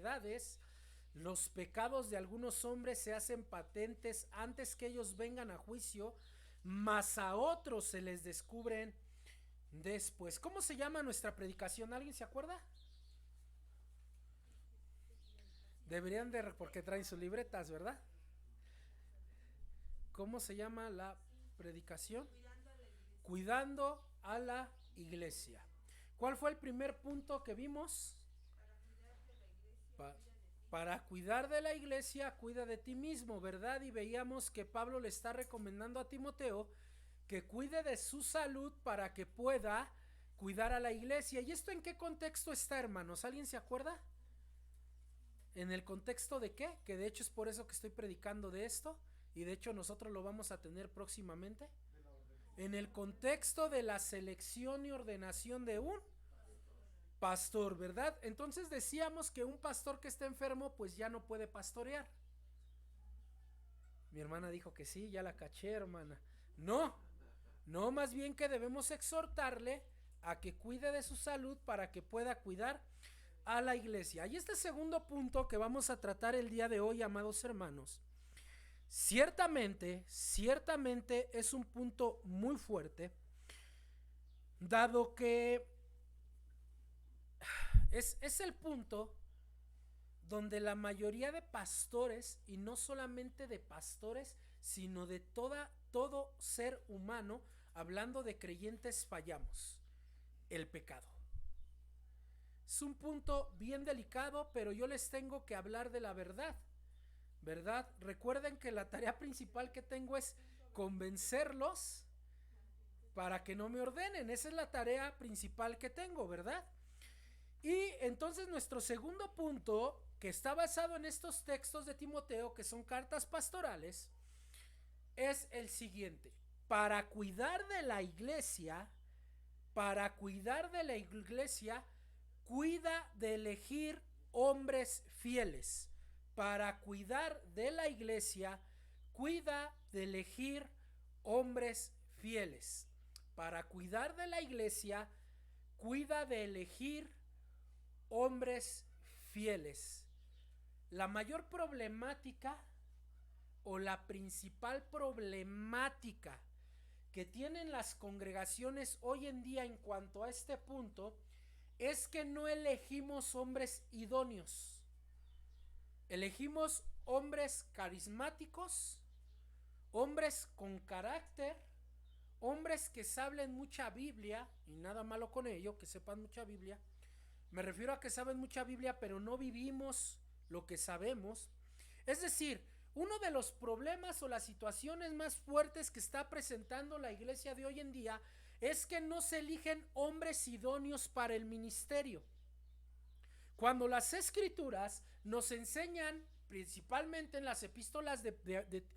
enfermedades, los pecados de algunos hombres se hacen patentes antes que ellos vengan a juicio, mas a otros se les descubren después. ¿Cómo se llama nuestra predicación? ¿Alguien se acuerda? Deberían de, porque traen sus libretas, ¿verdad? ¿Cómo se llama la predicación? Cuidando a la iglesia. ¿Cuál fue el primer punto que vimos? Pa- para cuidar de la iglesia, cuida de ti mismo, ¿verdad? Y veíamos que Pablo le está recomendando a Timoteo que cuide de su salud para que pueda cuidar a la iglesia. ¿Y esto en qué contexto está, hermanos? ¿Alguien se acuerda? ¿En el contexto de qué? Que de hecho es por eso que estoy predicando de esto, y de hecho nosotros lo vamos a tener próximamente. En el contexto de la selección y ordenación de un pastor, ¿verdad? Entonces decíamos que un pastor que está enfermo pues ya no puede pastorear. Mi hermana dijo que sí, ya la caché, hermana. No, no, más bien que debemos exhortarle a que cuide de su salud para que pueda cuidar a la iglesia. Y este segundo punto que vamos a tratar el día de hoy, amados hermanos, ciertamente es un punto muy fuerte, dado que es el punto donde la mayoría de pastores, y no solamente de pastores, sino de todo ser humano, hablando de creyentes, fallamos: el pecado. Es un punto bien delicado, pero yo les tengo que hablar de la verdad, ¿verdad? Recuerden que la tarea principal que tengo es convencerlos para que no me ordenen. Esa es la tarea principal que tengo, ¿verdad? Y entonces nuestro segundo punto, que está basado en estos textos de Timoteo, que son cartas pastorales, es el siguiente: para cuidar de la iglesia, cuida de elegir hombres fieles. Para cuidar de la iglesia, cuida de elegir hombres fieles. Para cuidar de la iglesia, cuida de elegir hombres fieles. La mayor problemática, o la principal problemática que tienen las congregaciones hoy en día en cuanto a este punto, es que no elegimos hombres idóneos. Elegimos hombres carismáticos, hombres con carácter, hombres que saben mucha Biblia, y nada malo con ello, que sepan mucha Biblia. Me refiero a que saben mucha Biblia, pero no vivimos lo que sabemos. Es decir, uno de los problemas o las situaciones más fuertes que está presentando la iglesia de hoy en día es que no se eligen hombres idóneos para el ministerio. Cuando las escrituras nos enseñan, principalmente en las epístolas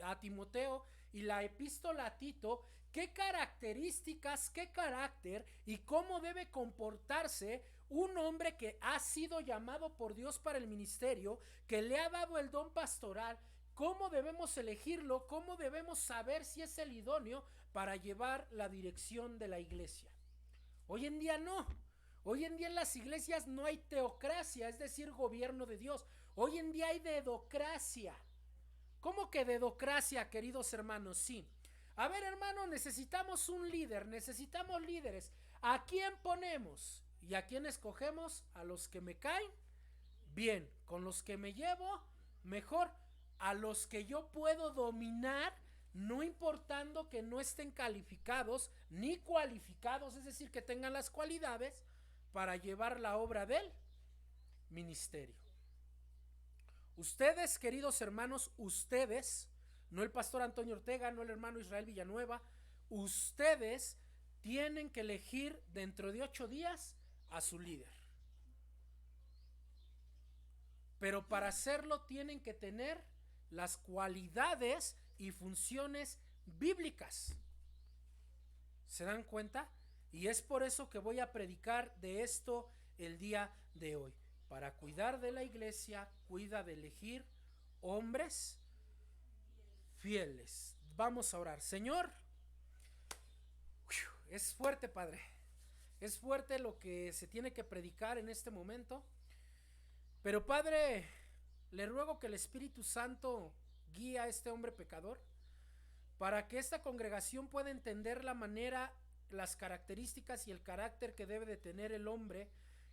a Timoteo y la epístola a Tito, qué características, qué carácter y cómo debe comportarse un hombre que ha sido llamado por Dios para el ministerio, que le ha dado el don pastoral, cómo debemos elegirlo, cómo debemos saber si es el idóneo para llevar la dirección de la iglesia. Hoy en día no. Hoy en día en las iglesias no hay teocracia, es decir, gobierno de Dios. Hoy en día hay dedocracia. ¿Cómo que dedocracia, queridos hermanos? Sí. A ver, hermano, necesitamos un líder, necesitamos líderes. ¿A quién ponemos? ¿Y a quién escogemos? A los que me caen bien, con los que me llevo mejor, a los que yo puedo dominar, no importando que no estén calificados ni cualificados, es decir, que tengan las cualidades para llevar la obra del ministerio. Ustedes, queridos hermanos, ustedes, no el pastor Antonio Ortega, no el hermano Israel Villanueva, ustedes tienen que elegir dentro de 8 días a su líder. Pero para hacerlo tienen que tener las cualidades y funciones bíblicas. ¿Se dan cuenta? Y es por eso que voy a predicar de esto el día de hoy. Para cuidar de la iglesia, cuida de elegir hombres fieles. Vamos a orar. Señor, es fuerte, Padre. Es fuerte lo que se tiene que predicar en este momento. Pero Padre, le ruego que el Espíritu Santo guíe a este hombre pecador para que esta congregación pueda entender la manera, las características y el carácter que debe de tener el hombre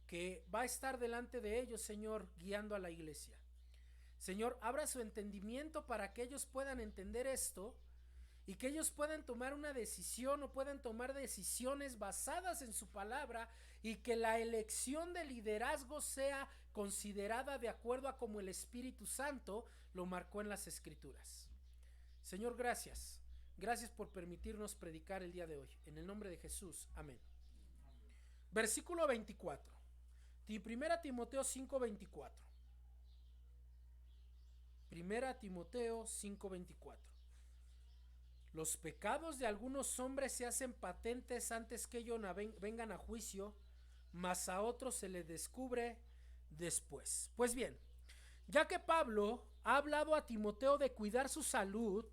que va a estar delante de ellos, Señor, guiando a la iglesia. Señor, abra su entendimiento para que ellos puedan entender esto y que ellos puedan tomar una decisión o puedan tomar decisiones basadas en su palabra, y que la elección de liderazgo sea considerada de acuerdo a como el Espíritu Santo lo marcó en las Escrituras. Señor, gracias. Gracias por permitirnos predicar el día de hoy. En el nombre de Jesús. Amén. Versículo 24. 1 Timoteo 5:24. 1 Timoteo 5:24. Los pecados de algunos hombres se hacen patentes antes que ellos vengan a juicio, mas a otros se les descubre después. Pues bien, ya que Pablo ha hablado a Timoteo de cuidar su salud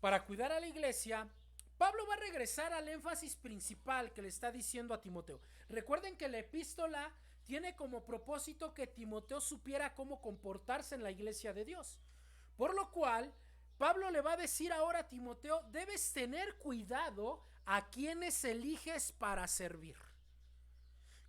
para cuidar a la iglesia, Pablo va a regresar al énfasis principal que le está diciendo a Timoteo. Recuerden que la epístola tiene como propósito que Timoteo supiera cómo comportarse en la iglesia de Dios. Por lo cual, Pablo le va a decir ahora a Timoteo: debes tener cuidado a quienes eliges para servir.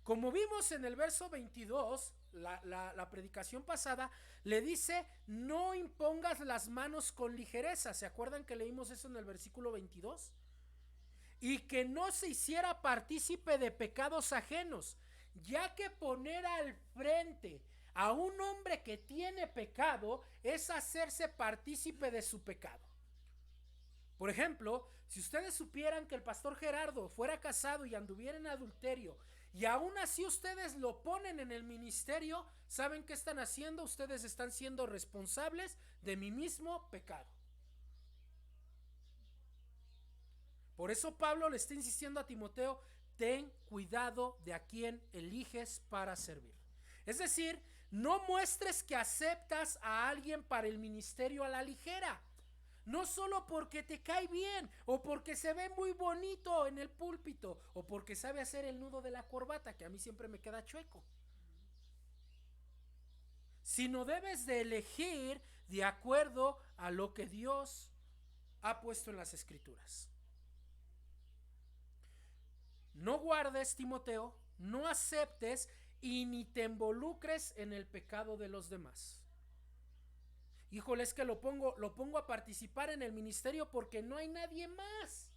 Como vimos en el verso 22, la predicación pasada, le dice: no impongas las manos con ligereza. ¿Se acuerdan que leímos eso en el versículo 22? Y que no se hiciera partícipe de pecados ajenos, ya que poner al frente a un hombre que tiene pecado es hacerse partícipe de su pecado. Por ejemplo, si ustedes supieran que el pastor Gerardo fuera casado y anduviera en adulterio, y aún así ustedes lo ponen en el ministerio, ¿saben qué están haciendo? Ustedes están siendo responsables de mi mismo pecado. Por eso Pablo le está insistiendo a Timoteo: ten cuidado de a quién eliges para servir. Es decir, no muestres que aceptas a alguien para el ministerio a la ligera. No solo porque te cae bien, o porque se ve muy bonito en el púlpito, o porque sabe hacer el nudo de la corbata, que a mí siempre me queda chueco. Sino debes de elegir de acuerdo a lo que Dios ha puesto en las Escrituras. No guardes, Timoteo, no aceptes y ni te involucres en el pecado de los demás. Híjole, es que lo pongo a participar en el ministerio porque no hay nadie más.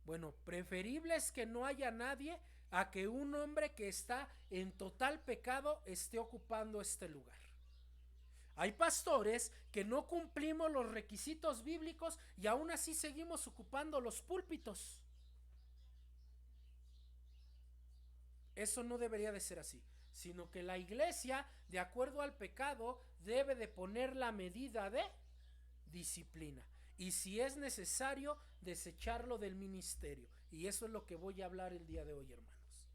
Bueno, preferible es que no haya nadie a que un hombre que está en total pecado esté ocupando este lugar. Hay pastores que no cumplimos los requisitos bíblicos y aún así seguimos ocupando los púlpitos. Eso no debería de ser así, sino que la iglesia, de acuerdo al pecado, debe de poner la medida de disciplina, y si es necesario, desecharlo del ministerio. Y eso es lo que voy a hablar el día de hoy, hermanos.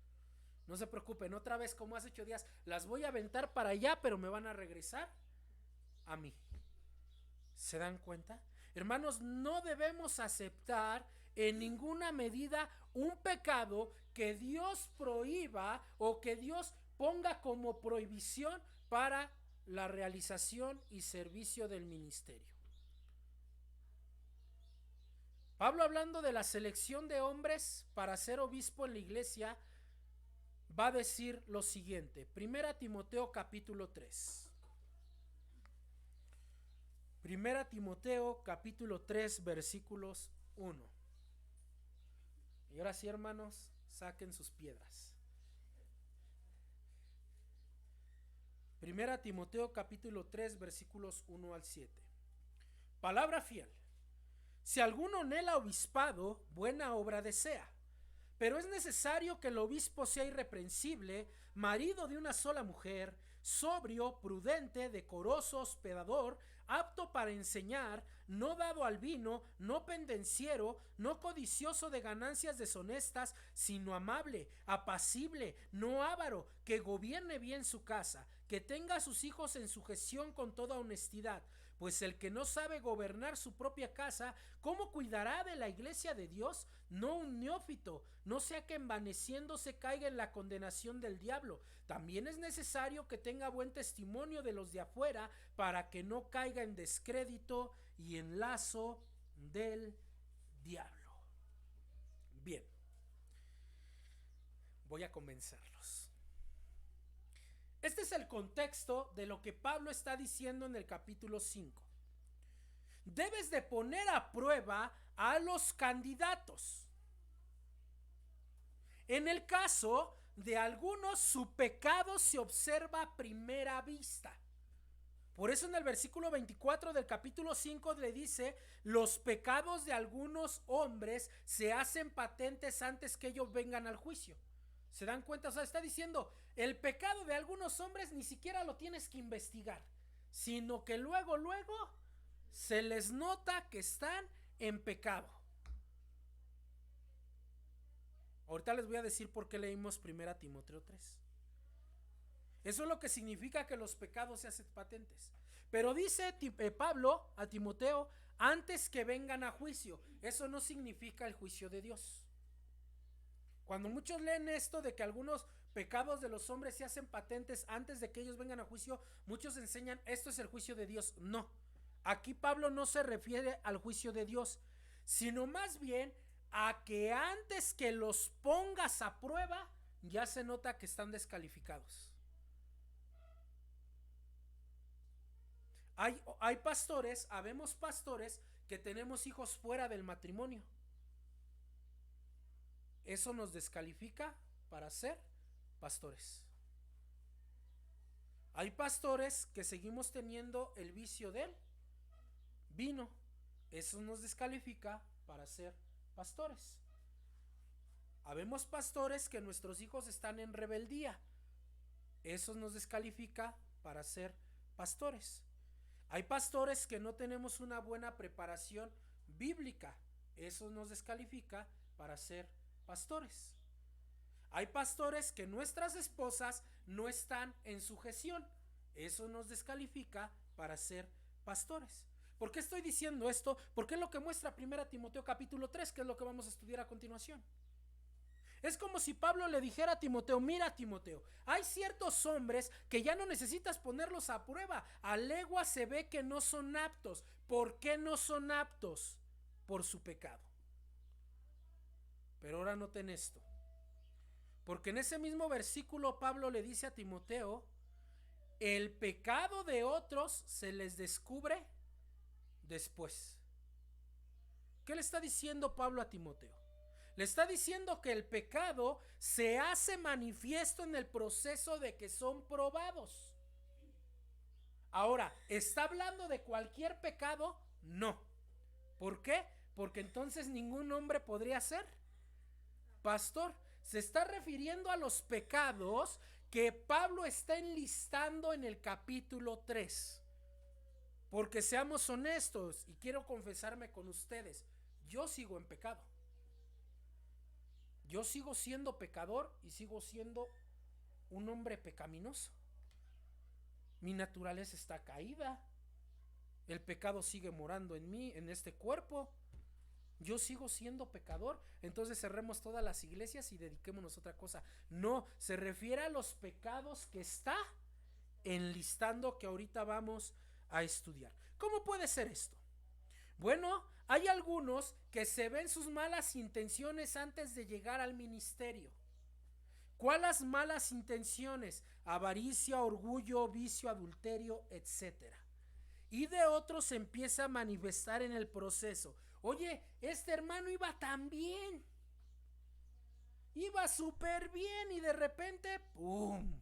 No se preocupen, otra vez como hace 8 días, las voy a aventar para allá, pero me van a regresar a mí. ¿Se dan cuenta? Hermanos, no debemos aceptar en ninguna medida un pecado que Dios prohíba o que Dios ponga como prohibición para la realización y servicio del ministerio. Pablo, hablando de la selección de hombres para ser obispo en la iglesia, va a decir lo siguiente. 1 Timoteo capítulo 3. 1 Timoteo capítulo 3 versículos 1. Y ahora sí, hermanos, saquen sus piedras. 1 Timoteo capítulo 3 versículos 1 al 7. Palabra fiel. Si alguno anhela obispado, buena obra desea. Pero es necesario que el obispo sea irreprensible, marido de una sola mujer, sobrio, prudente, decoroso, hospedador, apto para enseñar, no dado al vino, no pendenciero, no codicioso de ganancias deshonestas, sino amable, apacible, no avaro, que gobierne bien su casa, que tenga a sus hijos en sujeción con toda honestidad, Pues el que no sabe gobernar su propia casa, ¿cómo cuidará de la iglesia de Dios? No un neófito, no sea que envaneciéndose caiga en la condenación del diablo. También es necesario que tenga buen testimonio de los de afuera, para que no caiga en descrédito y en lazo del diablo. Bien, voy a convencerlos. Este es el contexto de lo que Pablo está diciendo en el capítulo 5. Debes de poner a prueba a los candidatos. En el caso de algunos, su pecado se observa a primera vista. Por eso en el versículo 24 del capítulo 5 le dice: los pecados de algunos hombres se hacen patentes antes que ellos vengan al juicio. ¿Se dan cuenta? O sea, está diciendo, el pecado de algunos hombres ni siquiera lo tienes que investigar, sino que luego se les nota que están en pecado. Ahorita les voy a decir por qué leímos 1 Timoteo 3. Eso es lo que significa que los pecados se hacen patentes. Pero dice Pablo a Timoteo, antes que vengan a juicio. Eso no significa el juicio de Dios. Cuando muchos leen esto de que algunos pecados de los hombres se hacen patentes antes de que ellos vengan a juicio, muchos enseñan esto es el juicio de Dios. No, aquí Pablo no se refiere al juicio de Dios, sino más bien a que antes que los pongas a prueba, ya se nota que están descalificados. Hay pastores, habemos pastores que tenemos hijos fuera del matrimonio. Eso nos descalifica para ser pastores. Hay pastores que seguimos teniendo el vicio del vino. Eso nos descalifica para ser pastores. Habemos pastores que nuestros hijos están en rebeldía. Eso nos descalifica para ser pastores. Hay pastores que no tenemos una buena preparación bíblica. Eso nos descalifica para ser pastores. Hay pastores que nuestras esposas no están en sujeción. Eso nos descalifica para ser pastores. ¿Por qué estoy diciendo esto? Porque es lo que muestra 1 Timoteo capítulo 3, que es lo que vamos a estudiar a continuación. Es como si Pablo le dijera a Timoteo: mira, Timoteo, hay ciertos hombres que ya no necesitas ponerlos a prueba. A legua se ve que no son aptos. ¿Por qué no son aptos? Por su pecado. Pero ahora noten esto, porque en ese mismo versículo Pablo le dice a Timoteo: el pecado de otros se les descubre después. ¿Qué le está diciendo Pablo a Timoteo? Le está diciendo que el pecado se hace manifiesto en el proceso de que son probados. Ahora, ¿está hablando de cualquier pecado? No. ¿Por qué? Porque entonces ningún hombre podría ser pastor. Se está refiriendo a los pecados que Pablo está enlistando en el capítulo 3. Porque seamos honestos, y quiero confesarme con ustedes, yo sigo en pecado. Yo sigo siendo pecador y sigo siendo un hombre pecaminoso. Mi naturaleza está caída. El pecado sigue morando en mí, en este cuerpo. Yo sigo siendo pecador. Entonces cerremos todas las iglesias y dediquémonos a otra cosa. No, se refiere a los pecados que está enlistando, que ahorita vamos a estudiar. ¿Cómo puede ser esto? Bueno, hay algunos que se ven sus malas intenciones antes de llegar al ministerio. ¿Cuáles malas intenciones? Avaricia, orgullo, vicio, adulterio, etcétera. Y de otros se empieza a manifestar en el proceso. Oye, este hermano iba tan bien, iba súper bien, y de repente ¡pum!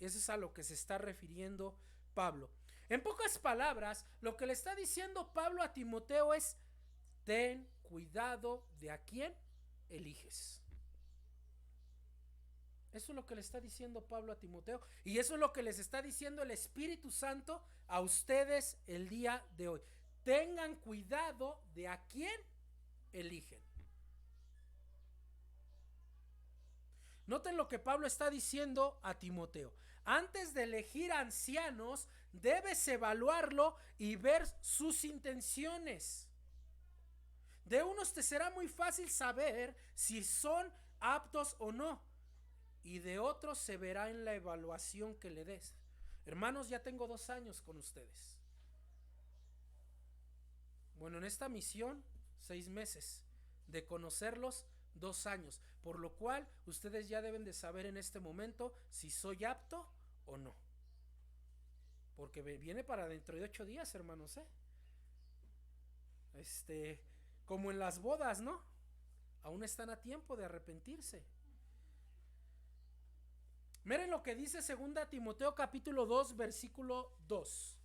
Eso es a lo que se está refiriendo Pablo. En pocas palabras, lo que le está diciendo Pablo a Timoteo es: ten cuidado de a quién eliges. Eso es lo que le está diciendo Pablo a Timoteo, y eso es lo que les está diciendo el Espíritu Santo a ustedes el día de hoy. Tengan cuidado de a quién eligen. Noten lo que Pablo está diciendo a Timoteo. Antes de elegir ancianos, debes evaluarlo y ver sus intenciones. De unos te será muy fácil saber si son aptos o no, y de otros se verá en la evaluación que le des. Hermanos, ya tengo 2 años con ustedes. Bueno, en esta misión 6 meses, de conocerlos 2 años, por lo cual ustedes ya deben de saber en este momento si soy apto o no, porque viene para dentro de 8 días, hermanos, como en las bodas, ¿no? Aún están a tiempo de arrepentirse. Miren lo que dice 2 Timoteo capítulo 2 versículo 2.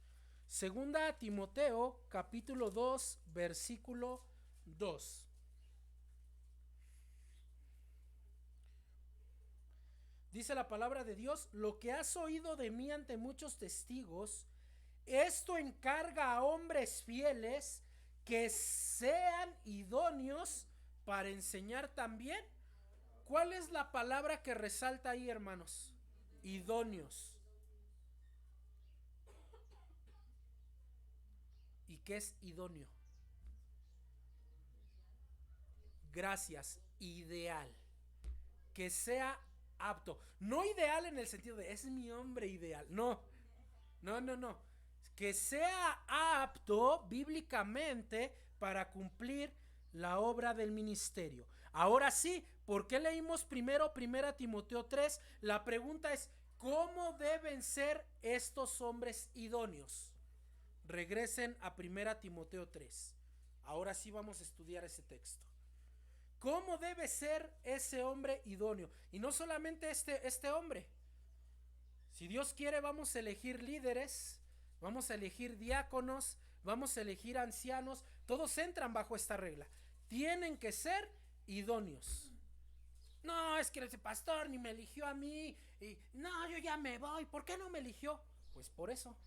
2 Timoteo capítulo 2 versículo 2. Dice la palabra de Dios: lo que has oído de mí ante muchos testigos, esto encarga a hombres fieles que sean idóneos para enseñar también. ¿Cuál es la palabra que resalta ahí, hermanos? Idóneos. ¿Y qué es idóneo? Gracias, ideal. Que sea apto. No ideal en el sentido de es mi hombre ideal. No. Que sea apto bíblicamente para cumplir la obra del ministerio. Ahora sí, ¿por qué leímos primero 1 Timoteo 3? La pregunta es: ¿cómo deben ser estos hombres idóneos? Regresen a 1 Timoteo 3. Ahora sí vamos a estudiar ese texto. ¿Cómo debe ser ese hombre idóneo? Y no solamente este hombre. Si Dios quiere, vamos a elegir líderes, vamos a elegir diáconos, vamos a elegir ancianos. Todos entran bajo esta regla. Tienen que ser idóneos. No, es que ese pastor ni me eligió a mí. Y no, yo ya me voy. ¿Por qué no me eligió? Pues por eso.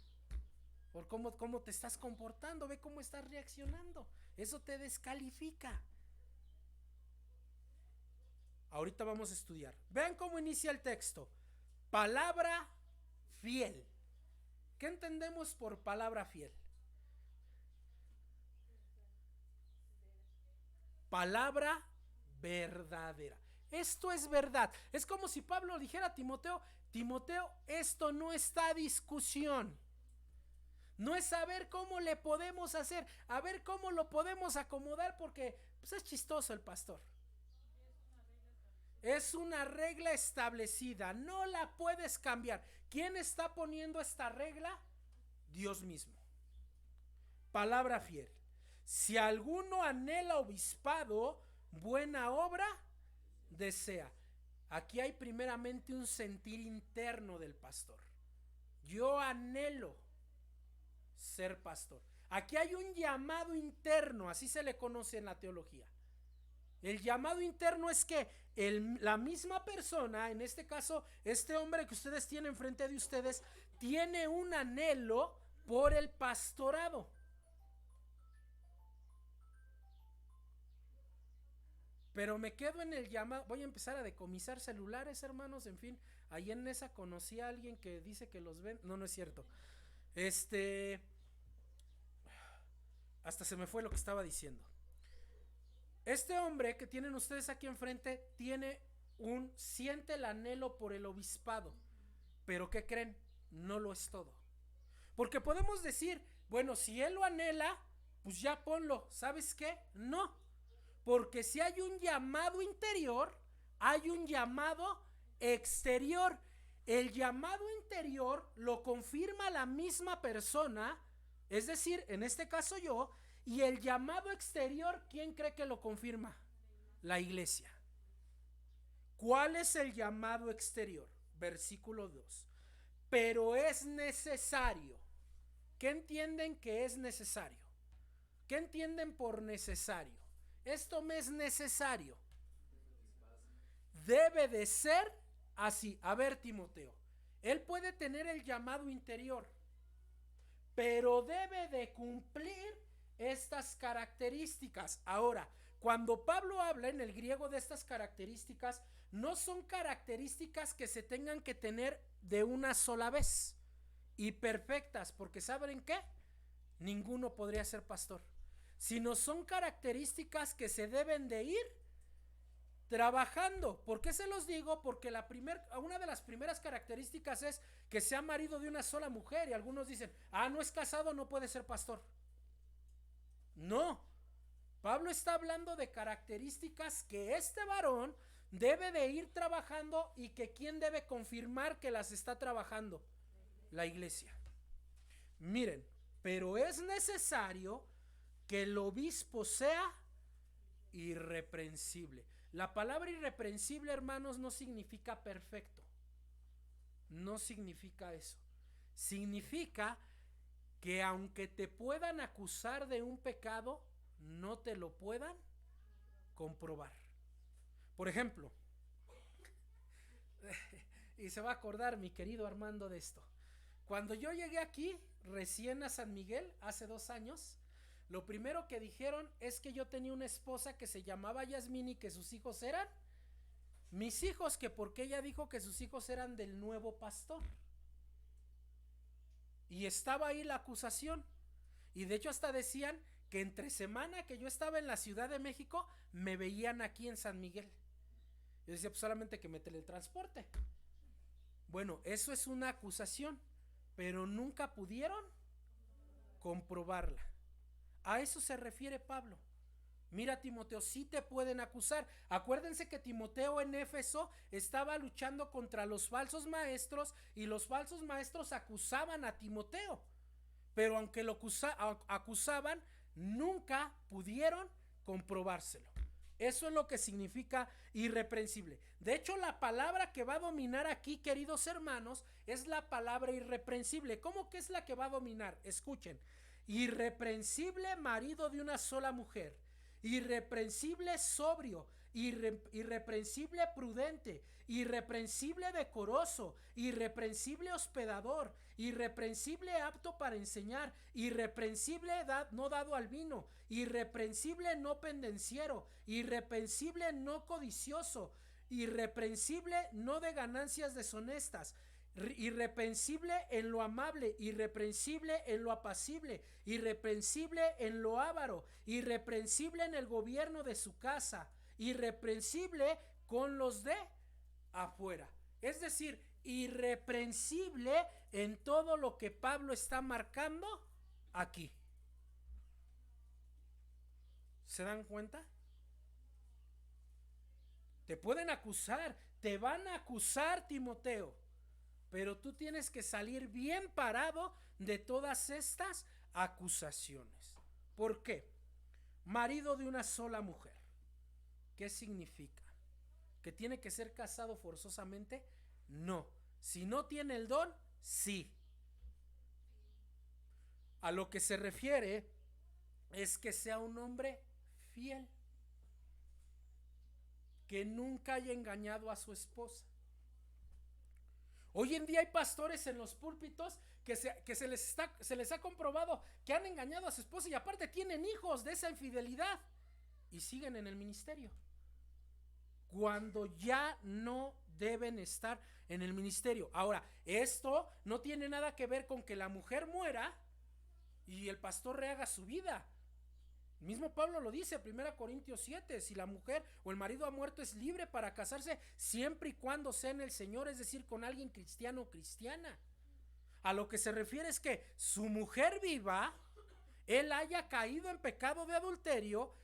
Por cómo te estás comportando. Ve cómo estás reaccionando. Eso te descalifica. Ahorita vamos a estudiar. Vean cómo inicia el texto. Palabra fiel. ¿Qué entendemos por palabra fiel? Palabra verdadera. Esto es verdad. Es como si Pablo dijera a Timoteo: Timoteo, esto no está a discusión. No es saber cómo le podemos hacer, a ver cómo lo podemos acomodar, porque pues, es chistoso el pastor. Es una regla establecida, no la puedes cambiar. ¿Quién está poniendo esta regla? Dios mismo. Palabra fiel. Si alguno anhela obispado, buena obra desea. Aquí hay primeramente un sentir interno del pastor. Yo anhelo ser pastor. Aquí hay un llamado interno, así se le conoce en la teología. El llamado interno es que la misma persona, en este caso, este hombre que ustedes tienen frente de ustedes, tiene un anhelo por el pastorado. Pero me quedo en el llamado. Voy a empezar a decomisar celulares, hermanos. En fin, ahí en esa conocí a alguien que dice que los ven. No, no es cierto. Hasta se me fue lo que estaba diciendo. Este hombre que tienen ustedes aquí enfrente siente el anhelo por el obispado. Pero ¿qué creen? No lo es todo. Porque podemos decir, bueno, si él lo anhela, pues ya ponlo. ¿Sabes qué? No. Porque si hay un llamado interior, hay un llamado exterior. El llamado interior lo confirma la misma persona, es decir, en este caso yo. Y el llamado exterior, ¿quién cree que lo confirma? La iglesia. ¿Cuál es el llamado exterior? Versículo 2. Pero es necesario. ¿Qué entienden que es necesario? ¿Qué entienden por necesario? Esto me es necesario. Debe de ser así. A ver, Timoteo, él puede tener el llamado interior, pero debe de cumplir estas características. Ahora, cuando Pablo habla en el griego de estas características, no son características que se tengan que tener de una sola vez y perfectas, porque ¿saben qué? Ninguno podría ser pastor, sino son características que se deben de ir trabajando. ¿Por qué se los digo? Porque una de las primeras características es que sea marido de una sola mujer, y algunos dicen, no es casado, no puede ser pastor. No, Pablo está hablando de características que este varón debe de ir trabajando, y que ¿quién debe confirmar que las está trabajando? La iglesia. Miren, pero es necesario que el obispo sea irreprensible. La palabra irreprensible, hermanos, no significa perfecto. No significa eso. Significa que aunque te puedan acusar de un pecado, no te lo puedan comprobar. Por ejemplo, y se va a acordar mi querido Armando de esto. Cuando yo llegué aquí, recién a San Miguel, hace 2 años, lo primero que dijeron es que yo tenía una esposa que se llamaba Yasmín y que sus hijos eran mis hijos, que porque ella dijo que sus hijos eran del nuevo pastor. Y estaba ahí la acusación. Y de hecho hasta decían que entre semana que yo estaba en la Ciudad de México, me veían aquí en San Miguel. Yo decía, pues solamente que me teletransporte. Bueno, eso es una acusación, pero nunca pudieron comprobarla. A eso se refiere Pablo. Mira, Timoteo, sí te pueden acusar. Acuérdense que Timoteo en Éfeso estaba luchando contra los falsos maestros, y los falsos maestros acusaban a Timoteo, pero aunque lo acusaban, nunca pudieron comprobárselo. Eso es lo que significa irreprensible. De hecho, la palabra que va a dominar aquí, queridos hermanos, es la palabra irreprensible. ¿Cómo que es la que va a dominar? Escuchen: irreprensible marido de una sola mujer, irreprensible sobrio, irreprensible prudente, irreprensible decoroso, irreprensible hospedador, irreprensible apto para enseñar, irreprensible no dado al vino, irreprensible no pendenciero, irreprensible no codicioso, irreprensible no de ganancias deshonestas, irreprensible en lo amable, irreprensible en lo apacible, irreprensible en lo avaro, irreprensible en el gobierno de su casa, irreprensible con los de afuera. Es decir, irreprensible en todo lo que Pablo está marcando aquí. ¿Se dan cuenta? Te pueden acusar, te van a acusar, Timoteo, pero tú tienes que salir bien parado de todas estas acusaciones. ¿Por qué? Marido de una sola mujer. ¿Qué significa? ¿Que tiene que ser casado forzosamente? No. Si no tiene el don, sí. A lo que se refiere es que sea un hombre fiel, que nunca haya engañado a su esposa. Hoy en día hay pastores en los púlpitos que se les ha comprobado que han engañado a su esposa, y aparte tienen hijos de esa infidelidad, y siguen en el ministerio, cuando ya no deben estar en el ministerio. Ahora, esto no tiene nada que ver con que la mujer muera y el pastor rehaga su vida. El mismo Pablo lo dice, 1 Corintios 7, si la mujer o el marido ha muerto, es libre para casarse siempre y cuando sea en el Señor, es decir, con alguien cristiano o cristiana. A lo que se refiere es que su mujer viva, él haya caído en pecado de adulterio,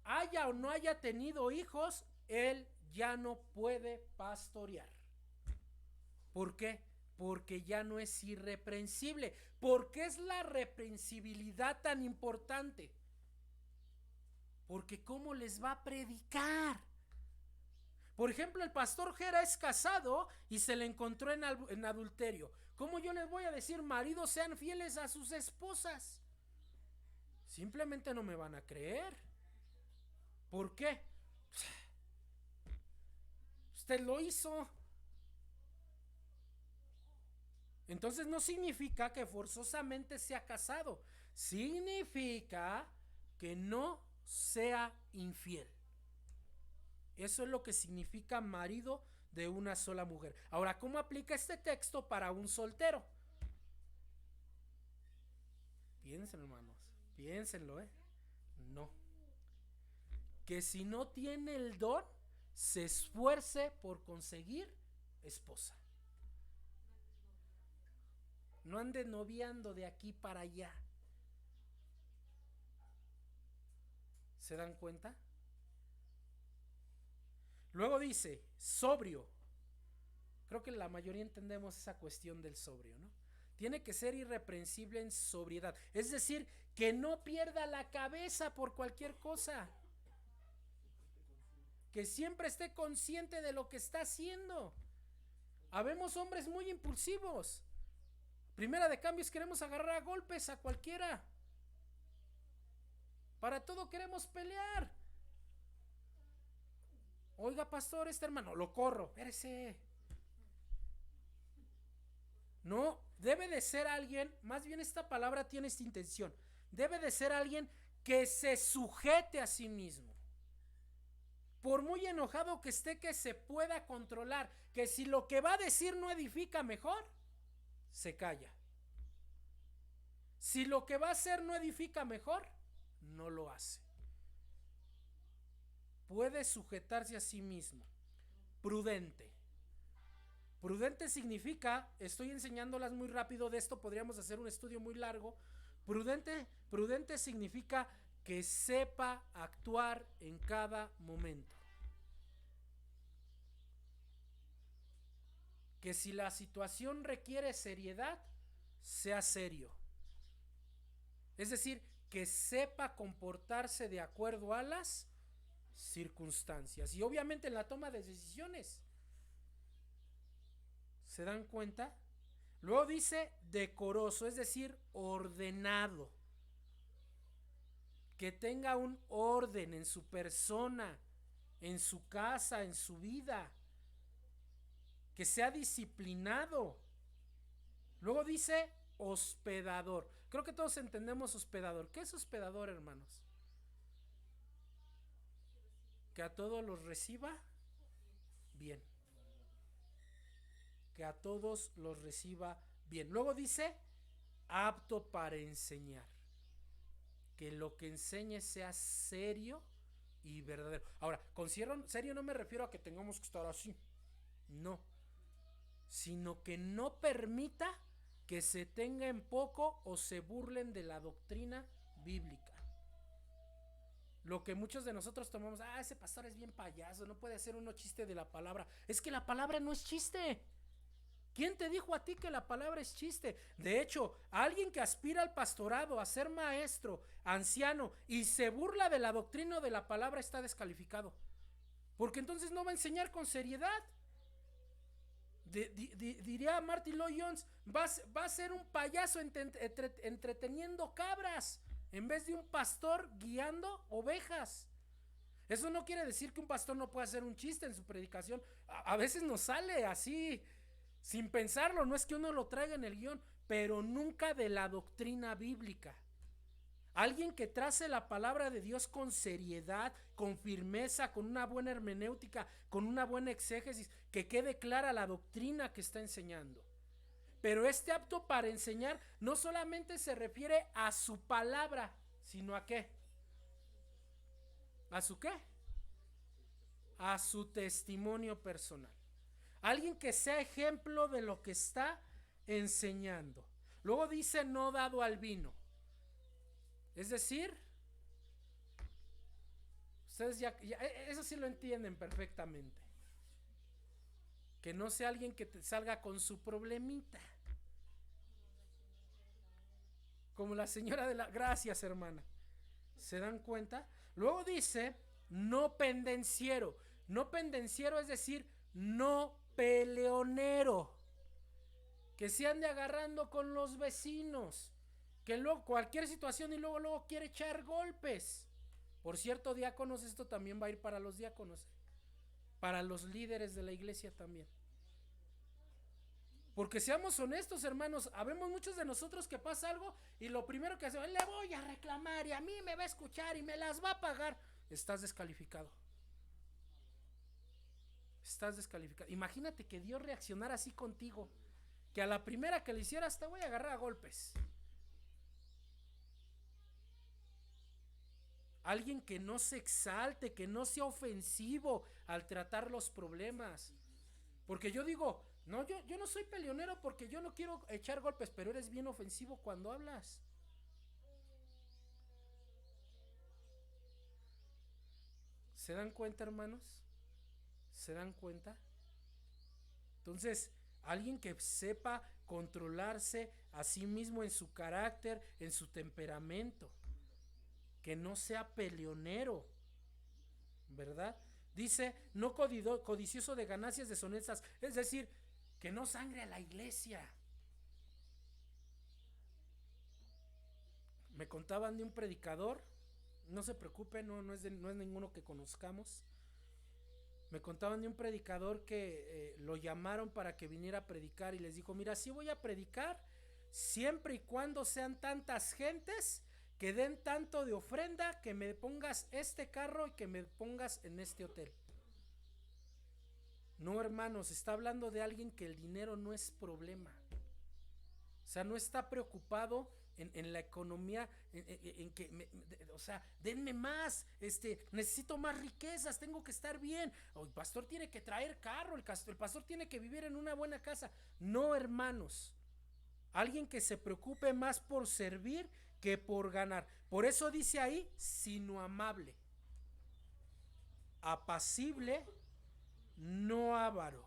haya o no haya tenido hijos, él ya no puede pastorear. ¿Por qué? Porque ya no es irreprensible. ¿Por qué es la reprensibilidad tan importante? Porque ¿cómo les va a predicar? Por ejemplo, el pastor Gera es casado y se le encontró en adulterio. ¿Cómo yo les voy a decir, maridos, sean fieles a sus esposas? Simplemente no me van a creer. ¿Por qué? Usted lo hizo. Entonces no significa que forzosamente sea casado. Significa que no sea infiel. Eso es lo que significa marido de una sola mujer. Ahora, ¿cómo aplica este texto para un soltero? Piénsenlo, hermanos. Piénsenlo, No. Que si no tiene el don, se esfuerce por conseguir esposa. No ande noviando de aquí para allá. ¿Se dan cuenta? Luego dice, sobrio. Creo que la mayoría entendemos esa cuestión del sobrio, ¿no? Tiene que ser irreprensible en sobriedad. Es decir, que no pierda la cabeza por cualquier cosa. Que siempre esté consciente de lo que está haciendo. Habemos hombres muy impulsivos. Primera de cambios, queremos agarrar a golpes a cualquiera. Para todo queremos pelear. Oiga, pastor, este hermano, lo corro. Espérese. No, debe de ser alguien, más bien esta palabra tiene esta intención. Debe de ser alguien que se sujete a sí mismo. Por muy enojado que esté, que se pueda controlar. Que si lo que va a decir no edifica, mejor se calla. Si lo que va a hacer no edifica, mejor no lo hace. Puede sujetarse a sí mismo. Prudente. Prudente significa, estoy enseñándolas muy rápido, de esto podríamos hacer un estudio muy largo. Prudente significa que sepa actuar en cada momento. Que si la situación requiere seriedad, sea serio. Es decir, que sepa comportarse de acuerdo a las circunstancias y obviamente en la toma de decisiones. ¿Se dan cuenta? Luego dice decoroso, es decir, ordenado. Que tenga un orden en su persona, en su casa, en su vida. Que sea disciplinado. Luego dice hospedador. Creo que todos entendemos hospedador. ¿Qué es hospedador, hermanos? Que a todos los reciba bien. Que a todos los reciba bien. Luego dice apto para enseñar. Que lo que enseñe sea serio y verdadero. Ahora, con serio no me refiero a que tengamos que estar así. No. Sino que no permita que se tenga en poco o se burlen de la doctrina bíblica. Lo que muchos de nosotros tomamos, ese pastor es bien payaso, no puede hacer uno chiste de la palabra. Es que la palabra no es chiste. ¿Quién te dijo a ti que la palabra es chiste? De hecho, alguien que aspira al pastorado, a ser maestro, anciano, y se burla de la doctrina de la palabra está descalificado. Porque entonces no va a enseñar con seriedad. Diría Martin Lloyd Jones, va a ser un payaso entreteniendo cabras en vez de un pastor guiando ovejas. Eso no quiere decir que un pastor no pueda hacer un chiste en su predicación. A veces nos sale así sin pensarlo, no es que uno lo traiga en el guión, pero nunca de la doctrina bíblica. Alguien que trace la palabra de Dios con seriedad, con firmeza, con una buena hermenéutica, con una buena exégesis, que quede clara la doctrina que está enseñando. Pero este apto para enseñar no solamente se refiere a su palabra, sino a ¿qué? ¿A su qué? A su testimonio personal. Alguien que sea ejemplo de lo que está enseñando. Luego dice no dado al vino. Es decir, ustedes ya eso sí lo entienden perfectamente. Que no sea alguien que te salga con su problemita. Como la señora de la... Gracias, hermana. ¿Se dan cuenta? Luego dice no pendenciero. No pendenciero es decir, no peleonero. Que se ande agarrando con los vecinos. Que luego cualquier situación y luego quiere echar golpes. Por cierto, diáconos, esto también va a ir para los diáconos. Para los líderes de la iglesia también. Porque seamos honestos, hermanos, habemos muchos de nosotros que pasa algo y lo primero que hacemos, le voy a reclamar y a mí me va a escuchar y me las va a pagar. Estás descalificado. Estás descalificado. Imagínate que Dios reaccionara así contigo, que a la primera que le hicieras te voy a agarrar a golpes. Alguien que no se exalte, que no sea ofensivo al tratar los problemas. Porque yo digo, no, yo no soy peleonero porque yo no quiero echar golpes, pero eres bien ofensivo cuando hablas. ¿Se dan cuenta, hermanos? ¿Se dan cuenta? Entonces, alguien que sepa controlarse a sí mismo en su carácter, en su temperamento, que no sea peleonero, ¿verdad? Dice, no codicioso de ganancias deshonestas, es decir, que no sangre a la iglesia. Me contaban de un predicador, no se preocupen, no es ninguno que conozcamos. Me contaban de un predicador que lo llamaron para que viniera a predicar y les dijo, mira, sí voy a predicar siempre y cuando sean tantas gentes que den tanto de ofrenda, que me pongas este carro y que me pongas en este hotel. No, hermanos, está hablando de alguien que el dinero no es problema. O sea, no está preocupado en la economía, en que, o sea, denme más, necesito más riquezas, tengo que estar bien. El pastor tiene que traer carro, el pastor tiene que vivir en una buena casa. No, hermanos, alguien que se preocupe más por servir que por ganar. Por eso dice ahí, sino amable, apacible, no avaro.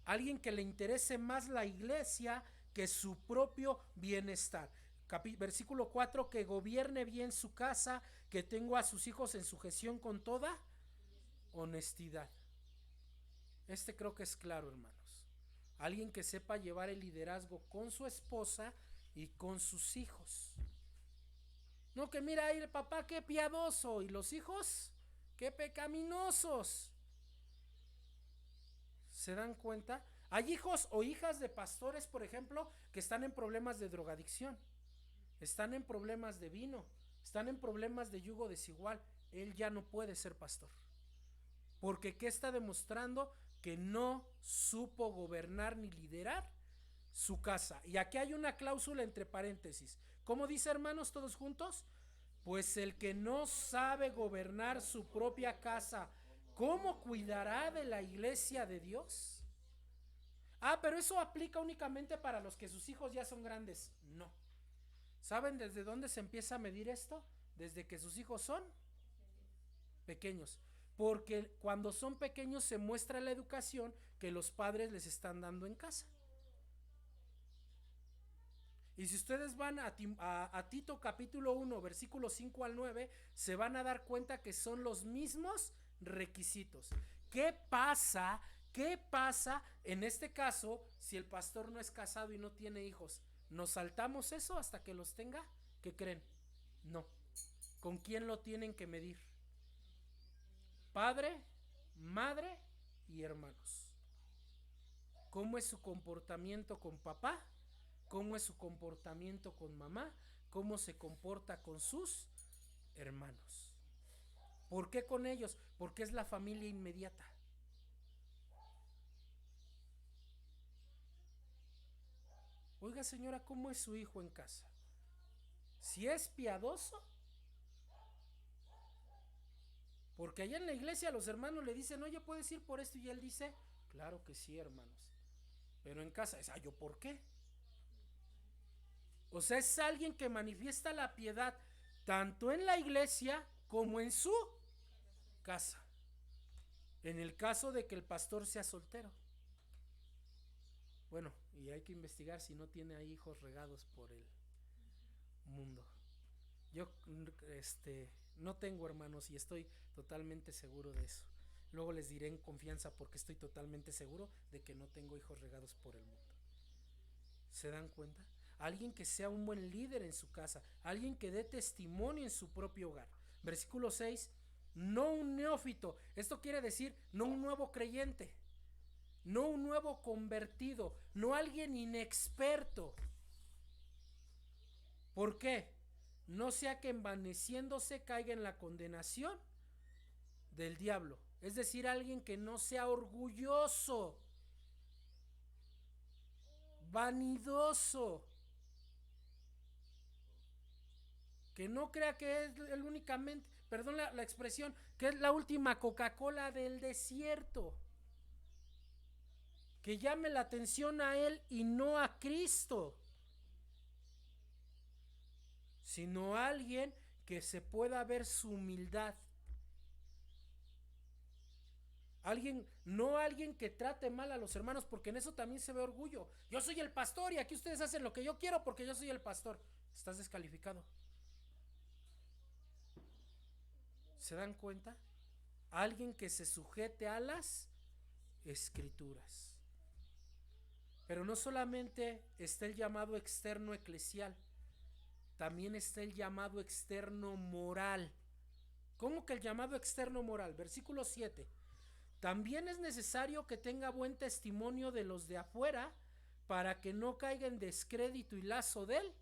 Alguien que le interese más la iglesia que su propio bienestar. Versículo 4, que gobierne bien su casa, que tenga a sus hijos en sujeción con toda honestidad. Creo que es claro, hermanos. Alguien que sepa llevar el liderazgo con su esposa y con sus hijos. No que mira ahí el papá qué piadoso y los hijos qué pecaminosos. ¿Se dan cuenta? Hay hijos o hijas de pastores, por ejemplo, que están en problemas de drogadicción, están en problemas de vino, están en problemas de yugo desigual. Él ya no puede ser pastor. Porque ¿qué está demostrando? Que no supo gobernar ni liderar su casa. Y aquí hay una cláusula entre paréntesis. ¿Cómo dice, hermanos, todos juntos? Pues el que no sabe gobernar su propia casa, ¿cómo cuidará de la iglesia de Dios? Pero eso aplica únicamente para los que sus hijos ya son grandes. No. ¿Saben desde dónde se empieza a medir esto? Desde que sus hijos son pequeños. Porque cuando son pequeños se muestra la educación que los padres les están dando en casa. Y si ustedes van a Tito capítulo 1, versículos 5 al 9, se van a dar cuenta que son los mismos requisitos. ¿Qué pasa en este caso si el pastor no es casado y no tiene hijos? ¿Nos saltamos eso hasta que los tenga? ¿Qué creen? No. ¿Con quién lo tienen que medir? Padre, madre y hermanos. ¿Cómo es su comportamiento con papá? ¿Cómo es su comportamiento con mamá? ¿Cómo se comporta con sus hermanos? ¿Por qué con ellos? Porque es la familia inmediata. Oiga, señora, ¿cómo es su hijo en casa? Si es piadoso, porque allá en la iglesia los hermanos le dicen, oye, ¿puedes ir por esto? Y él dice, claro que sí, hermanos. Pero en casa es, ¿yo por qué? O sea, es alguien que manifiesta la piedad tanto en la iglesia como en su casa. En el caso de que el pastor sea soltero. Bueno, y hay que investigar si no tiene hijos regados por el mundo. Yo no tengo hermanos y estoy totalmente seguro de eso. Luego les diré en confianza porque estoy totalmente seguro de que no tengo hijos regados por el mundo. ¿Se dan cuenta? Alguien que sea un buen líder en su casa, alguien que dé testimonio en su propio hogar. Versículo 6, no un neófito. Esto quiere decir no un nuevo creyente, no un nuevo convertido, no alguien inexperto. ¿Por qué? No sea que envaneciéndose caiga en la condenación del diablo. Es decir, alguien que no sea orgulloso, vanidoso, que no crea que es el únicamente, perdón la expresión, que es la última Coca-Cola del desierto. Que llame la atención a él y no a Cristo, sino a alguien que se pueda ver su humildad. No alguien que trate mal a los hermanos, porque en eso también se ve orgullo. Yo soy el pastor y aquí ustedes hacen lo que yo quiero porque yo soy el pastor. Estás descalificado. ¿Se dan cuenta? Alguien que se sujete a las escrituras. Pero no solamente está el llamado externo eclesial, también está el llamado externo moral. ¿Cómo que el llamado externo moral? Versículo 7. También es necesario que tenga buen testimonio de los de afuera para que no caiga en descrédito y lazo de él.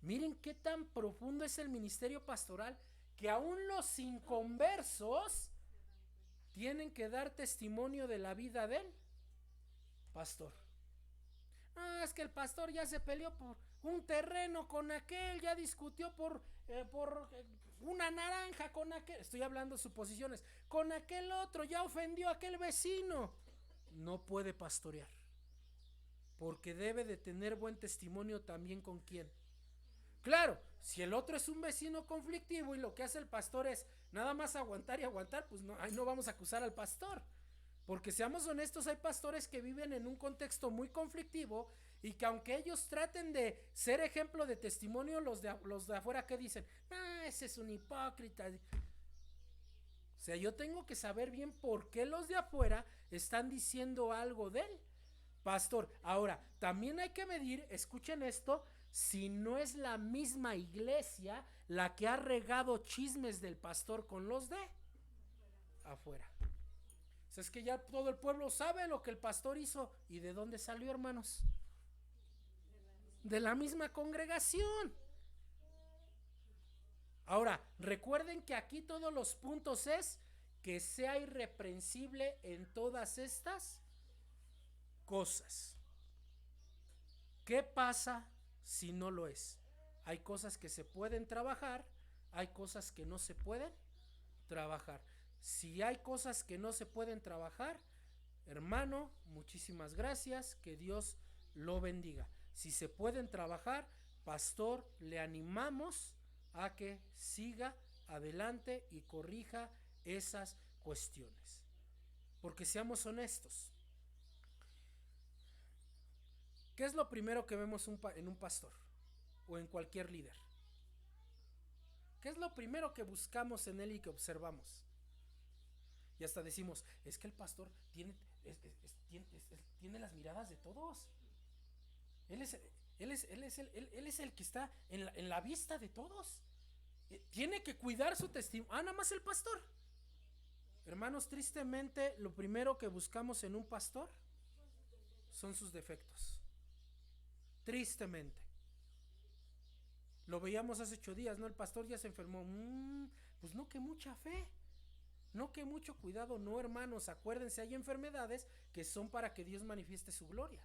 Miren qué tan profundo es el ministerio pastoral, que aún los inconversos tienen que dar testimonio de la vida del pastor. Ah, es que el pastor ya se peleó por un terreno con aquel, ya discutió por una naranja con aquel, estoy hablando de suposiciones, con aquel otro, ya ofendió a aquel vecino. No puede pastorear, porque debe de tener buen testimonio también con quién. Claro, si el otro es un vecino conflictivo y lo que hace el pastor es nada más aguantar y aguantar, pues no, ahí no vamos a acusar al pastor. Porque seamos honestos, hay pastores que viven en un contexto muy conflictivo y que aunque ellos traten de ser ejemplo de testimonio, los de afuera, ¿qué dicen? Ah, ese es un hipócrita. O sea, yo tengo que saber bien por qué los de afuera están diciendo algo del pastor. Ahora, también hay que medir, escuchen esto, si no es la misma iglesia la que ha regado chismes del pastor con los de afuera. O sea, es que ya todo el pueblo sabe lo que el pastor hizo. ¿Y de dónde salió, hermanos? De la misma congregación. Ahora, recuerden que aquí todos los puntos es que sea irreprensible en todas estas cosas. ¿Qué pasa si no lo es? Hay cosas que se pueden trabajar, hay cosas que no se pueden trabajar. Si hay cosas que no se pueden trabajar, hermano, muchísimas gracias, que Dios lo bendiga. Si se pueden trabajar, pastor, le animamos a que siga adelante y corrija esas cuestiones. Porque seamos honestos, ¿qué es lo primero que vemos en un pastor o en cualquier líder? ¿Qué es lo primero que buscamos en él y que observamos? Y hasta decimos, es que el pastor tiene las miradas de todos. Él es el que está en la vista de todos. Tiene que cuidar su testimonio. Ah, nada más el pastor. Hermanos, tristemente, lo primero que buscamos en un pastor son sus defectos. Tristemente. Lo veíamos hace 8 días, ¿no? El pastor ya se enfermó. Pues no, que mucha fe. No, que mucho cuidado. No, hermanos, acuérdense, hay enfermedades que son para que Dios manifieste su gloria.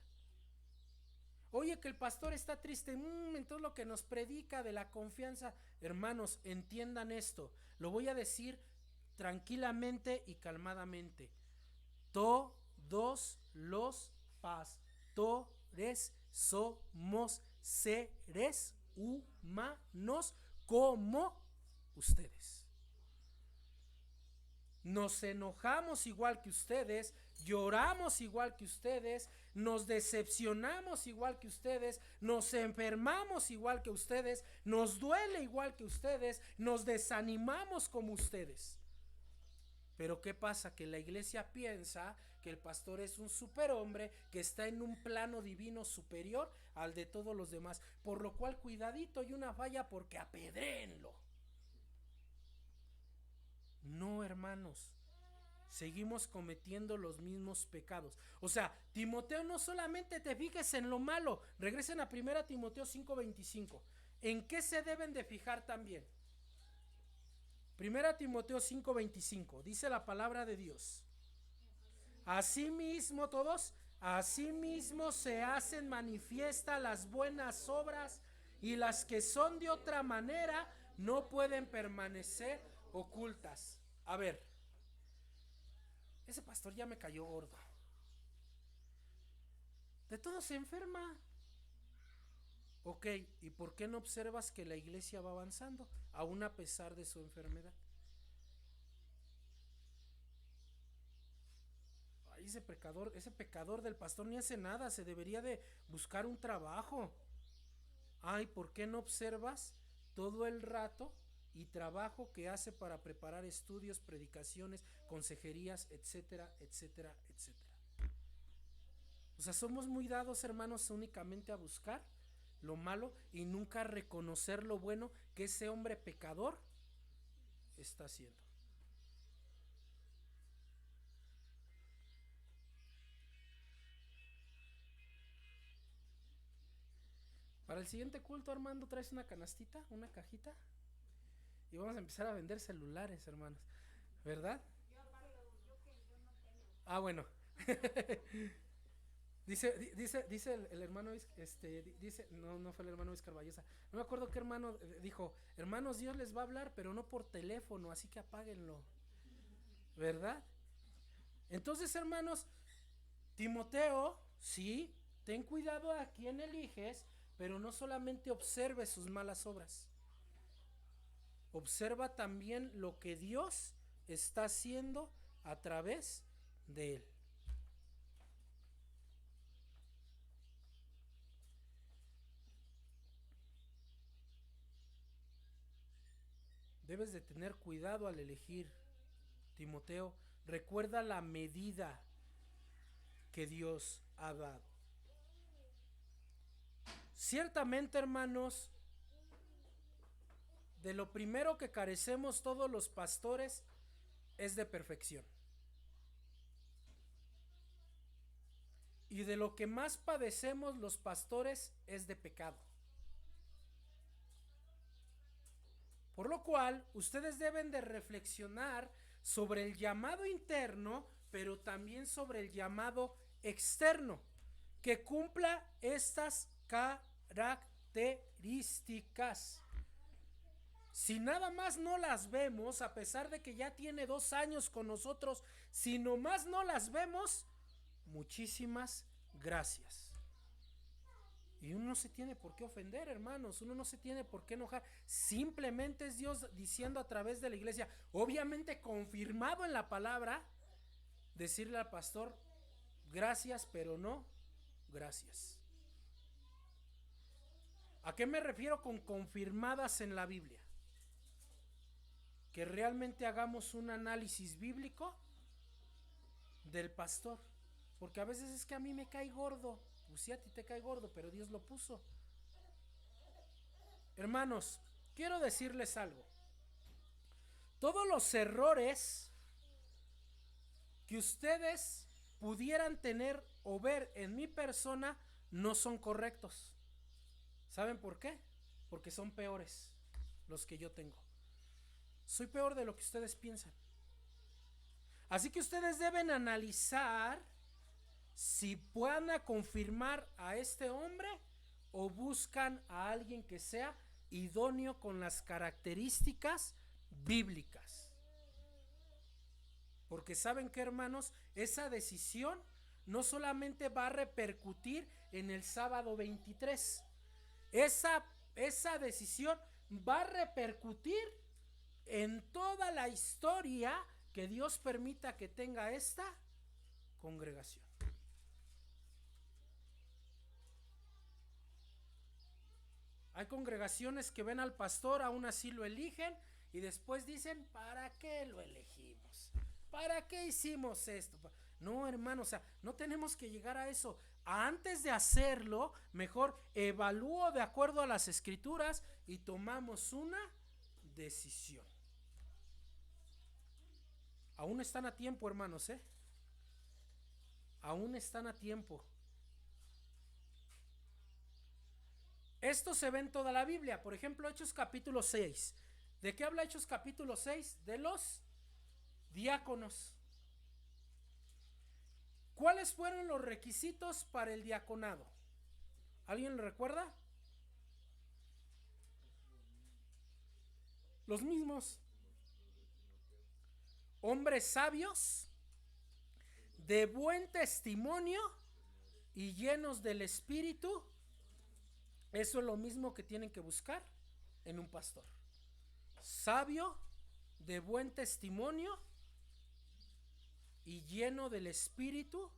Oye, que el pastor está triste. Entonces lo que nos predica de la confianza. Hermanos, entiendan esto. Lo voy a decir tranquilamente y calmadamente. Todos los pastores somos seres humanos como ustedes. Nos enojamos igual que ustedes, lloramos igual que ustedes, nos decepcionamos igual que ustedes, nos enfermamos igual que ustedes, nos duele igual que ustedes, nos desanimamos como ustedes. Pero ¿qué pasa? Que la iglesia piensa que el pastor es un superhombre que está en un plano divino superior al de todos los demás, por lo cual cuidadito y una falla porque apedréenlo. No, hermanos, seguimos cometiendo los mismos pecados. O sea, Timoteo, no solamente te fijes en lo malo. Regresen a 1 Timoteo 5:25. ¿En qué se deben de fijar también? 1 Timoteo 5:25, dice la palabra de Dios. Asimismo, todos, asimismo se hacen manifiestas las buenas obras, y las que son de otra manera no pueden permanecer ocultas. A ver, ese pastor ya me cayó gordo. De todo se enferma. Ok, ¿y por qué no observas que la iglesia va avanzando, aún a pesar de su enfermedad? Ay, ese pecador del pastor ni hace nada, se debería de buscar un trabajo. Ay, ¿por qué no observas todo el rato y trabajo que hace para preparar estudios, predicaciones, consejerías, etcétera, etcétera, etcétera? O sea, somos muy dados, hermanos, únicamente a buscar lo malo y nunca reconocer lo bueno que ese hombre pecador está haciendo. Para el siguiente culto, Armando, traes una canastita, una cajita, y vamos a empezar a vender celulares, hermanos, ¿verdad? Ah, bueno. Dice el hermano, dice, no fue el hermano Luis Carballosa, no me acuerdo qué hermano dijo: hermanos, Dios les va a hablar, pero no por teléfono, así que apáguenlo, ¿verdad? Entonces, hermanos, Timoteo, sí, ten cuidado a quién eliges, pero no solamente observe sus malas obras, observa también lo que Dios está haciendo a través de él. Debes de tener cuidado al elegir, Timoteo. Recuerda la medida que Dios ha dado. Ciertamente, hermanos, de lo primero que carecemos todos los pastores es de perfección. Y de lo que más padecemos los pastores es de pecado. Por lo cual, ustedes deben de reflexionar sobre el llamado interno, pero también sobre el llamado externo, que cumpla estas características. Si nada más no las vemos, a pesar de que ya tiene 2 años con nosotros, si nomás no las vemos, muchísimas gracias. Y uno no se tiene por qué ofender, hermanos, uno no se tiene por qué enojar. Simplemente es Dios diciendo a través de la iglesia, obviamente confirmado en la palabra, decirle al pastor: gracias, pero no gracias. ¿A qué me refiero con confirmadas en la Biblia? Que realmente hagamos un análisis bíblico del pastor. Porque a veces es que a mí me cae gordo. Pues sí, a ti te cae gordo, pero Dios lo puso. Hermanos, quiero decirles algo. Todos los errores que ustedes pudieran tener o ver en mi persona no son correctos. ¿Saben por qué? Porque son peores los que yo tengo. Soy peor de lo que ustedes piensan. Así que ustedes deben analizar si puedan confirmar a este hombre o buscan a alguien que sea idóneo con las características bíblicas. Porque saben que, hermanos, esa decisión no solamente va a repercutir en el sábado 23. Esa decisión va a repercutir en toda la historia que Dios permita que tenga esta congregación. Hay congregaciones que ven al pastor, aún así lo eligen y después dicen: ¿para qué lo elegimos? ¿Para qué hicimos esto? No, hermano, o sea, no tenemos que llegar a eso. Antes de hacerlo, mejor evalúo de acuerdo a las escrituras y tomamos una decisión. Aún están a tiempo, hermanos, ¿eh? Aún están a tiempo. Esto se ve en toda la Biblia. Por ejemplo, Hechos capítulo 6. ¿De qué habla Hechos capítulo 6? De los diáconos. ¿Cuáles fueron los requisitos para el diaconado? ¿Alguien lo recuerda? Los mismos. Hombres sabios, de buen testimonio y llenos del Espíritu. Eso es lo mismo que tienen que buscar en un pastor. Sabio, de buen testimonio y lleno del Espíritu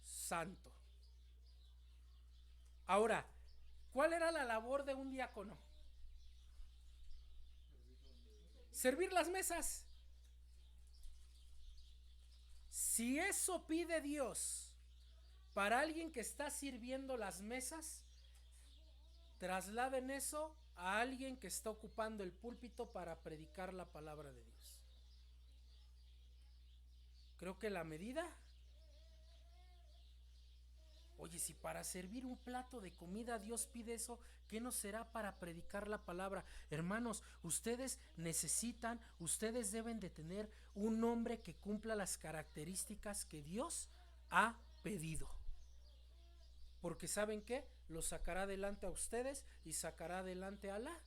Santo. Ahora, ¿cuál era la labor de un diácono? Servir las mesas. Si eso pide Dios para alguien que está sirviendo las mesas, trasladen eso a alguien que está ocupando el púlpito para predicar la palabra de Dios. Creo que la medida... Oye, si para servir un plato de comida Dios pide eso, ¿qué no será para predicar la palabra? Hermanos, ustedes necesitan, ustedes deben de tener un hombre que cumpla las características que Dios ha pedido. Porque ¿saben qué? Lo sacará adelante a ustedes y sacará adelante a la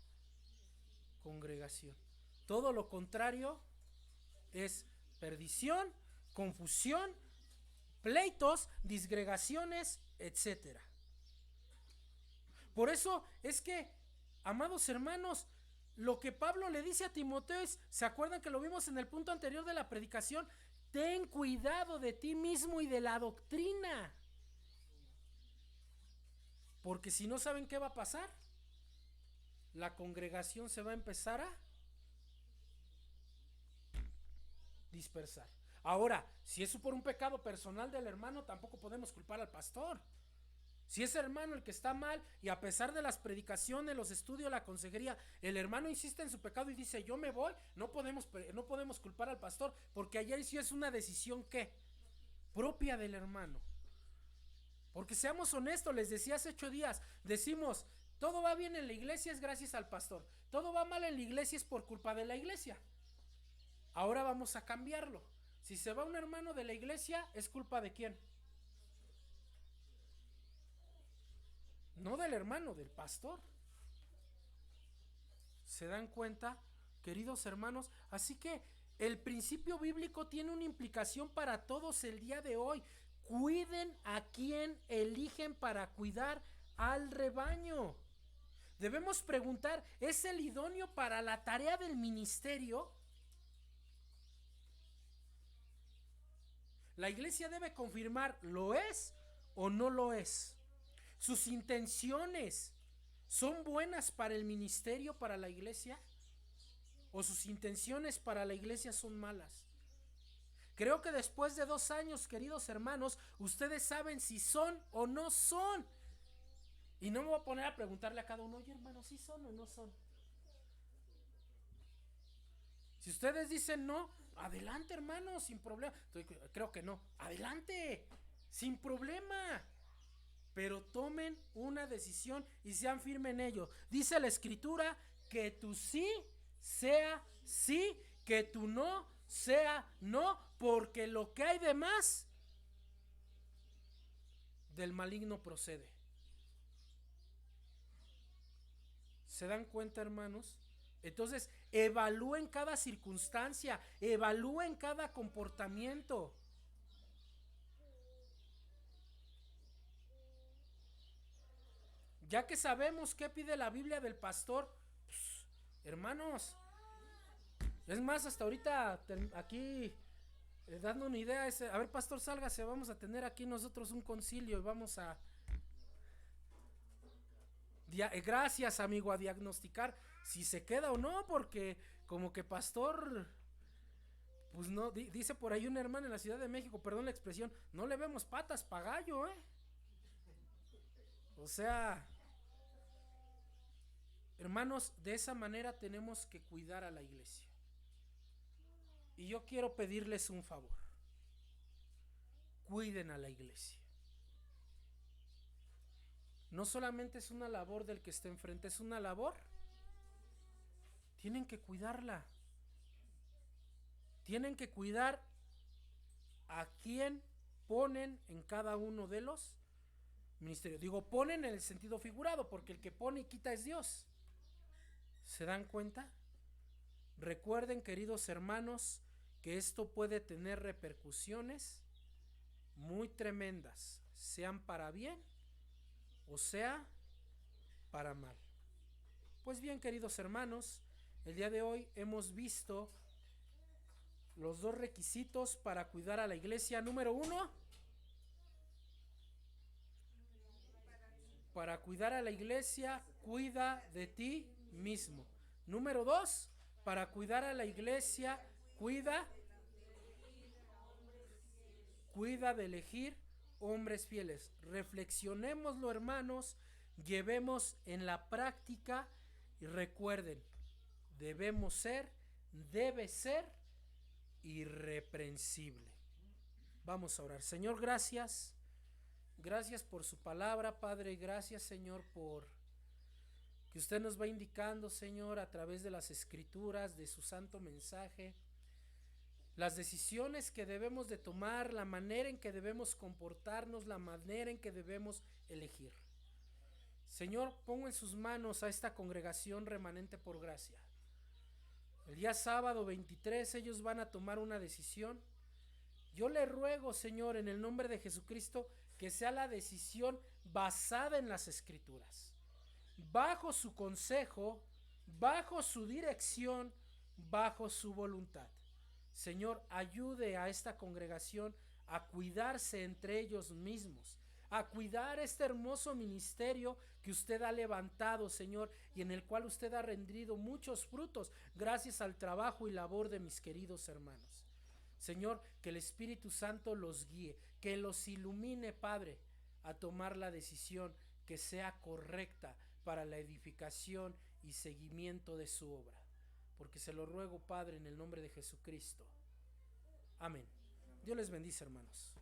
congregación. Todo lo contrario es perdición, confusión, pleitos, disgregaciones, etcétera. Por eso es que, amados hermanos, lo que Pablo le dice a Timoteo es, ¿se acuerdan que lo vimos en el punto anterior de la predicación? Ten cuidado de ti mismo y de la doctrina. Porque si no, ¿saben qué va a pasar? La congregación se va a empezar a dispersar. Ahora, si es por un pecado personal del hermano, tampoco podemos culpar al pastor. Si es hermano el que está mal y a pesar de las predicaciones, los estudios, la consejería, el hermano insiste en su pecado y dice yo me voy, no podemos culpar al pastor, porque ayer sí es una decisión ¿qué? Propia del hermano. Porque seamos honestos, les decía hace 8 días, decimos todo va bien en la iglesia es gracias al pastor, todo va mal en la iglesia es por culpa de la iglesia. Ahora vamos a cambiarlo. Si se va un hermano de la iglesia, ¿es culpa de quién? No del hermano, del pastor. ¿Se dan cuenta, queridos hermanos? Así que el principio bíblico tiene una implicación para todos el día de hoy. Cuiden a quien eligen para cuidar al rebaño. Debemos preguntar, ¿es el idóneo para la tarea del ministerio? La iglesia debe confirmar, ¿lo es o no lo es? ¿Sus intenciones son buenas para el ministerio, para la iglesia? ¿O sus intenciones para la iglesia son malas? Creo que después de 2 años, queridos hermanos, ustedes saben si son o no son. Y no me voy a poner a preguntarle a cada uno, oye hermano, ¿sí son o no son? Si ustedes dicen no, adelante hermano, sin problema. Creo que no, adelante, sin problema. Pero tomen una decisión y sean firmes en ello. Dice la escritura que tu sí sea sí, que tu no sea no, porque lo que hay de más del maligno procede. ¿Se dan cuenta, hermanos? Entonces, evalúen cada circunstancia, evalúen cada comportamiento. Ya que sabemos qué pide la Biblia del pastor, pues, hermanos, es más, hasta ahorita aquí dando una idea, a ver, pastor, sálgase, vamos a tener aquí nosotros un concilio y vamos a gracias amigo, a diagnosticar si se queda o no, porque como que pastor, pues no, dice por ahí un hermano en la Ciudad de México, perdón la expresión, no le vemos patas pa' gallo, o sea, hermanos, de esa manera tenemos que cuidar a la iglesia. Y yo quiero pedirles un favor. Cuiden a la iglesia. No solamente es una labor del que está enfrente, es una labor. Tienen que cuidarla. Tienen que cuidar a quien ponen en cada uno de los ministerios. Digo, ponen en el sentido figurado, porque el que pone y quita es Dios. ¿Se dan cuenta? Recuerden, queridos hermanos, que esto puede tener repercusiones muy tremendas, sean para bien o sea para mal. Pues bien, queridos hermanos, el día de hoy hemos visto los dos requisitos para cuidar a la iglesia. Número 1, para cuidar a la iglesia, cuida de ti mismo. Número 2, para cuidar a la iglesia, cuida de elegir hombres fieles. Reflexionémoslo, hermanos, llevemos en la práctica y recuerden, debe ser irreprensible. Vamos a orar. Señor, gracias. Gracias por su palabra, Padre. Gracias, Señor, por que usted nos va indicando, Señor, a través de las escrituras, de su santo mensaje, las decisiones que debemos de tomar, la manera en que debemos comportarnos, la manera en que debemos elegir. Señor, pongo en sus manos a esta congregación Remanente por Gracia. El día sábado 23 ellos van a tomar una decisión. Yo le ruego, Señor, en el nombre de Jesucristo, que sea la decisión basada en las escrituras, bajo su consejo, bajo su dirección, bajo su voluntad. Señor, ayude a esta congregación a cuidarse entre ellos mismos, a cuidar este hermoso ministerio que usted ha levantado, Señor, y en el cual usted ha rendido muchos frutos gracias al trabajo y labor de mis queridos hermanos. Señor, que el Espíritu Santo los guíe, que los ilumine, Padre, a tomar la decisión que sea correcta para la edificación y seguimiento de su obra. Porque se lo ruego, Padre, en el nombre de Jesucristo. Amén. Dios les bendice, hermanos.